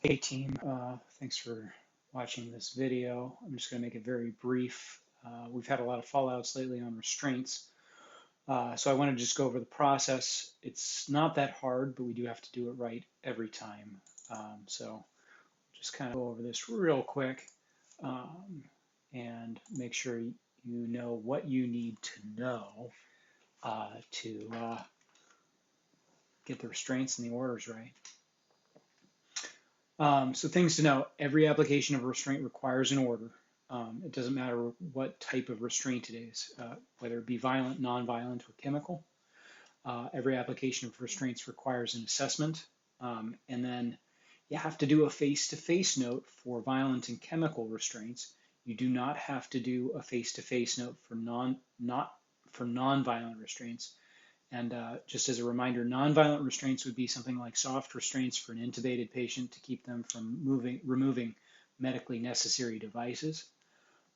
Hey team, thanks for watching this video. I'm just going to make it very brief. We've had a lot of fallouts lately on restraints, so I want to just go over the process. It's not that hard, but we do have to do it right every time. So just kind of go over this real quick and make sure you know what you need to know to get the restraints and the orders right. So things to know, every application of a restraint requires an order. It doesn't matter what type of restraint it is, whether it be violent, non-violent, or chemical. Every application of restraints requires an assessment. And then you have to do a face-to-face note for violent and chemical restraints. You do not have to do a face-to-face note for non-violent restraints. And just as a reminder, nonviolent restraints would be something like soft restraints for an intubated patient to keep them from removing medically necessary devices.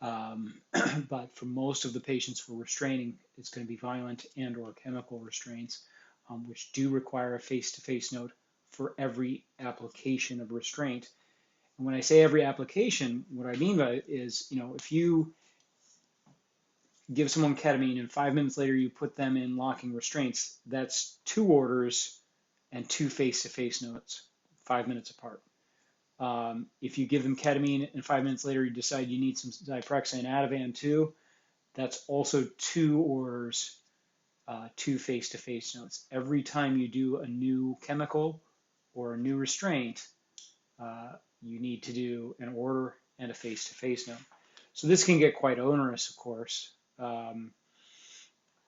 But for most of the patients we're restraining, it's going to be violent and or chemical restraints, which do require a face-to-face note for every application of restraint. And when I say every application, what I mean by it is, if you give someone ketamine and 5 minutes later you put them in locking restraints, that's 2 orders and 2 face-to-face notes, 5 minutes apart. If you give them ketamine and 5 minutes later you decide you need some Zyprexa and Ativan too, that's also 2 orders, 2 face-to-face notes. Every time you do a new chemical or a new restraint, you need to do an order and a face-to-face note. So this can get quite onerous, of course.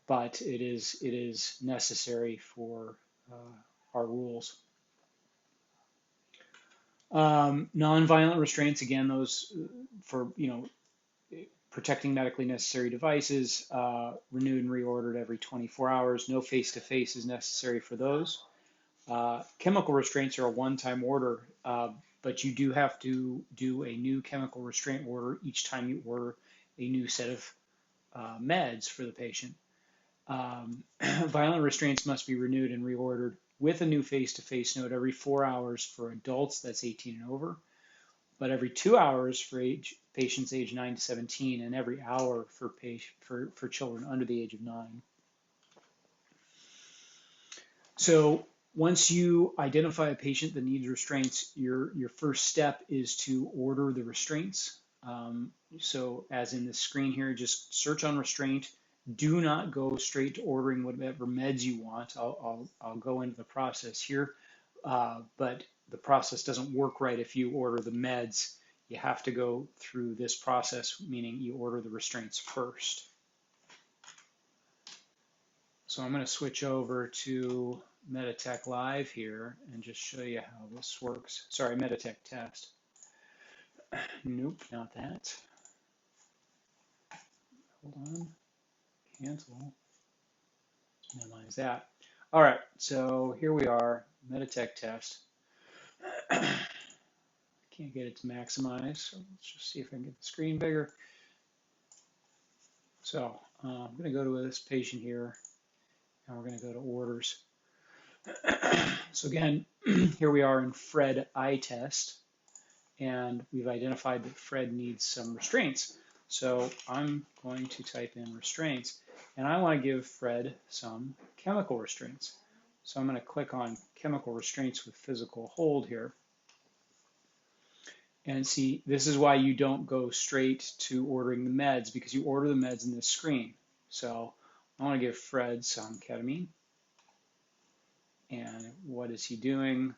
But it is necessary for our rules. Nonviolent restraints, again, those for protecting medically necessary devices, renewed and reordered every 24 hours. No face-to-face is necessary for those. Chemical restraints are a one-time order, but you do have to do a new chemical restraint order each time you order a new set of meds for the patient. Violent restraints must be renewed and reordered with a new face-to-face note every 4 hours for adults, that's 18 and over, but every 2 hours for patients age 9 to 17, and every hour for children under the age of 9. So once you identify a patient that needs restraints, your first step is to order the restraints. So as in the screen here, just search on restraint. Do not go straight to ordering whatever meds you want. I'll go into the process here, but the process doesn't work right if you order the meds. You have to go through this process, meaning you order the restraints first. So I'm going to switch over to Meditech Live here and just show you how this works. Sorry, Meditech Test. Nope, not that. Hold on. Cancel. Minimize that. All right, so here we are, Meditech Test. Can't get it to maximize, so let's just see if I can get the screen bigger. So I'm going to go to this patient here, and we're going to go to orders. So again, here we are in Fred eye test, and we've identified that Fred needs some restraints. So I'm going to type in restraints, and I want to give Fred some chemical restraints. So I'm going to click on chemical restraints with physical hold here. And see, this is why you don't go straight to ordering the meds, because you order the meds in this screen. So I want to give Fred some ketamine. And what is he doing?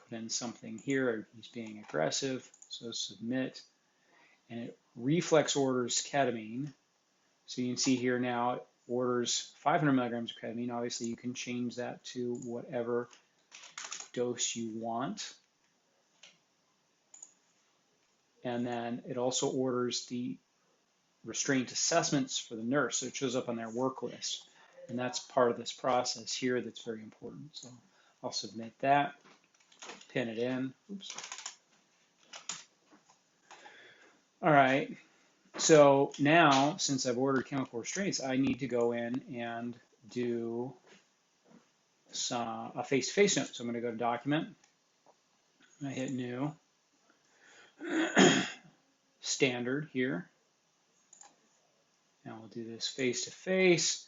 Put in something here. He's being aggressive. So submit. And it reflex orders ketamine. So you can see here now it orders 500 milligrams of ketamine. Obviously, you can change that to whatever dose you want. And then it also orders the restraint assessments for the nurse. So it shows up on their work list. And that's part of this process here that's very important. So I'll submit that, pin it in. Oops. All right. So now, since I've ordered chemical restraints, I need to go in and do a face-to-face note. So I'm going to go to Document, I hit new. Standard here. Now we'll do this face-to-face.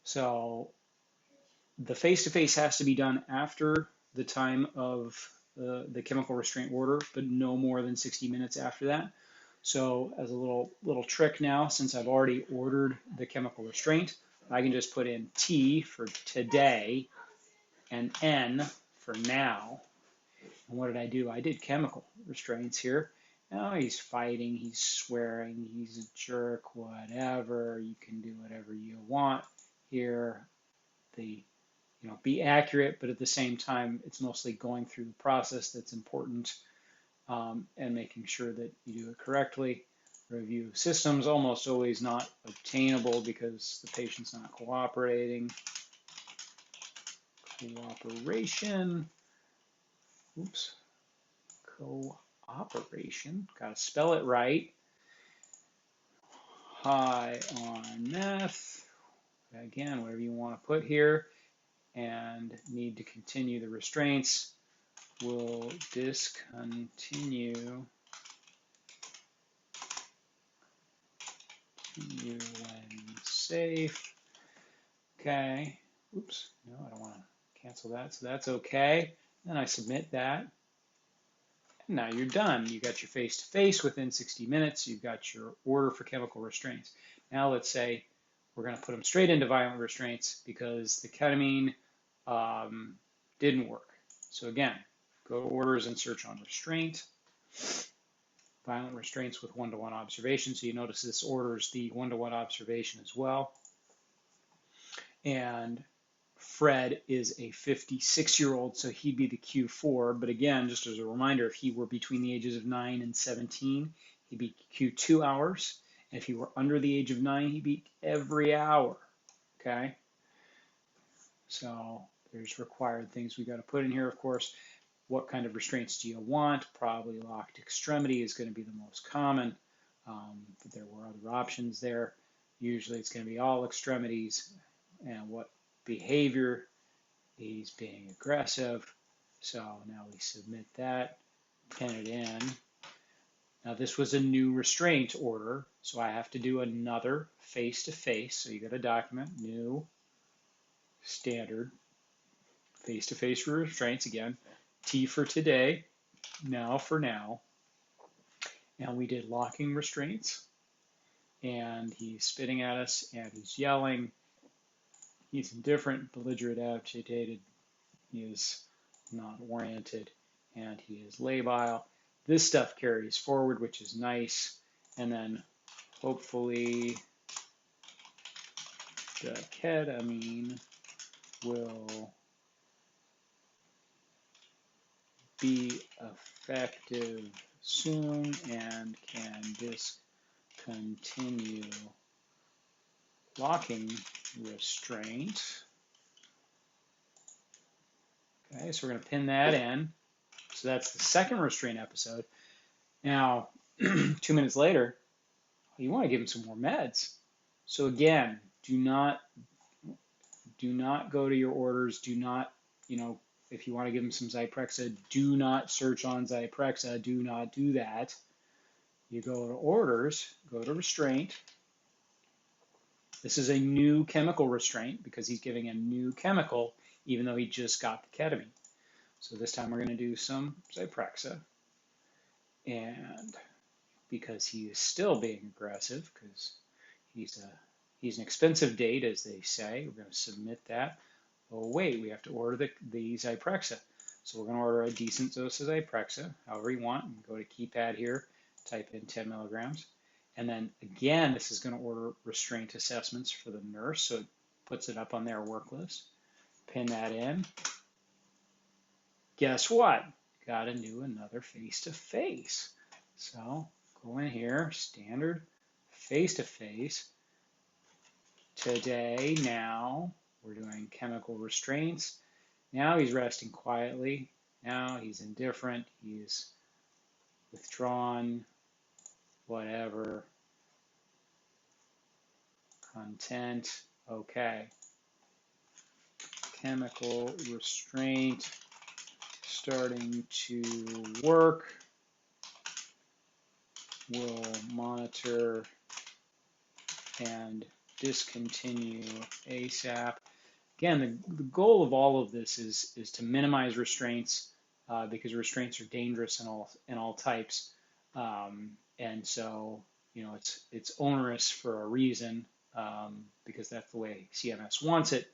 So the face-to-face has to be done after the time of the chemical restraint order, but no more than 60 minutes after that. So as a little trick now, since I've already ordered the chemical restraint, I can just put in T for today and N for now. And what did I do? I did chemical restraints here. Now he's fighting, he's swearing, he's a jerk, whatever. You can do whatever you want here. Be accurate, but at the same time, it's mostly going through the process that's important, and making sure that you do it correctly. Review of systems, almost always not obtainable because the patient's not cooperating. Cooperation. Oops. Cooperation. Got to spell it right. High on meth. Again, whatever you want to put here. And need to continue the restraints. Will discontinue when safe. Okay. Oops. No, I don't want to cancel that. So that's okay. Then I submit that. And now you're done. You got your face-to-face within 60 minutes. You've got your order for chemical restraints. Now let's say we're going to put them straight into violent restraints because the ketamine didn't work. So again, go to orders and search on restraint. Violent restraints with one-to-one observation. So you notice this orders the one-to-one observation as well. And Fred is a 56-year-old, so he'd be the Q4. But again, just as a reminder, if he were between the ages of 9 and 17, he'd be Q2 hours. And if he were under the age of 9, he'd be every hour. Okay? So there's required things we got to put in here, of course. What kind of restraints do you want? Probably locked extremity is going to be the most common, but there were other options there. Usually it's going to be all extremities. And what behavior? He's being aggressive. So now we submit that, pin it in. Now this was a new restraint order, so I have to do another face-to-face. So you got a document, new, standard, face-to-face restraints again. T for today, now for now. And we did locking restraints. And he's spitting at us and he's yelling. He's indifferent, belligerent, agitated. He is not oriented and he is labile. This stuff carries forward, which is nice. And then hopefully the ketamine will be effective soon and can discontinue locking restraint. Okay, so we're going to pin that in. So that's the second restraint episode. Now, 2 minutes later, you want to give him some more meds. So again, do not go to your orders. Do not, if you want to give him some Zyprexa, do not search on Zyprexa. Do not do that. You go to orders, go to restraint. This is a new chemical restraint because he's giving a new chemical, even though he just got the ketamine. So this time we're going to do some Zyprexa. And because he is still being aggressive, because he's an expensive date, as they say, we're going to submit that. Oh, wait, we have to order the Zyprexa. So we're going to order a decent dose of Zyprexa, however you want. Go to keypad here, type in 10 milligrams. And then again, this is going to order restraint assessments for the nurse, so it puts it up on their work list. Pin that in. Guess what? Got to do another face-to-face. So go in here, standard face-to-face. Today, now, we're doing chemical restraints. Now he's resting quietly. Now he's indifferent. He's withdrawn, whatever. Content, okay. Chemical restraint starting to work. We'll monitor and discontinue ASAP. Again, the goal of all of this is to minimize restraints because restraints are dangerous in all types, and so it's onerous for a reason because that's the way CMS wants it,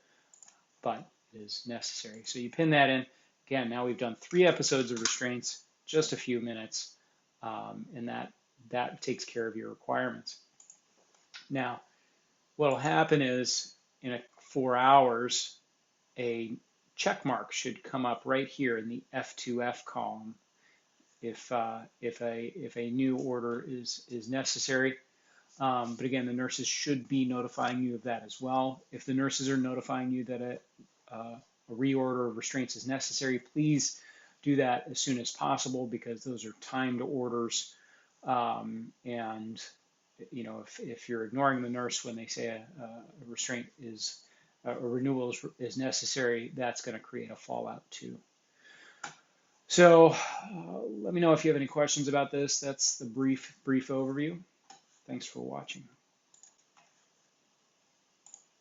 but it is necessary. So you pin that in. Again, now we've done 3 episodes of restraints, just a few minutes, and that takes care of your requirements. Now, what will happen is in 4 hours, a check mark should come up right here in the F2F column if a new order is necessary. But again, the nurses should be notifying you of that as well. If the nurses are notifying you that a reorder of restraints is necessary, please do that as soon as possible because those are timed orders. And if you're ignoring the nurse when they say a restraint is a renewal is necessary, that's going to create a fallout too. So let me know if you have any questions about this. That's the brief overview. Thanks for watching.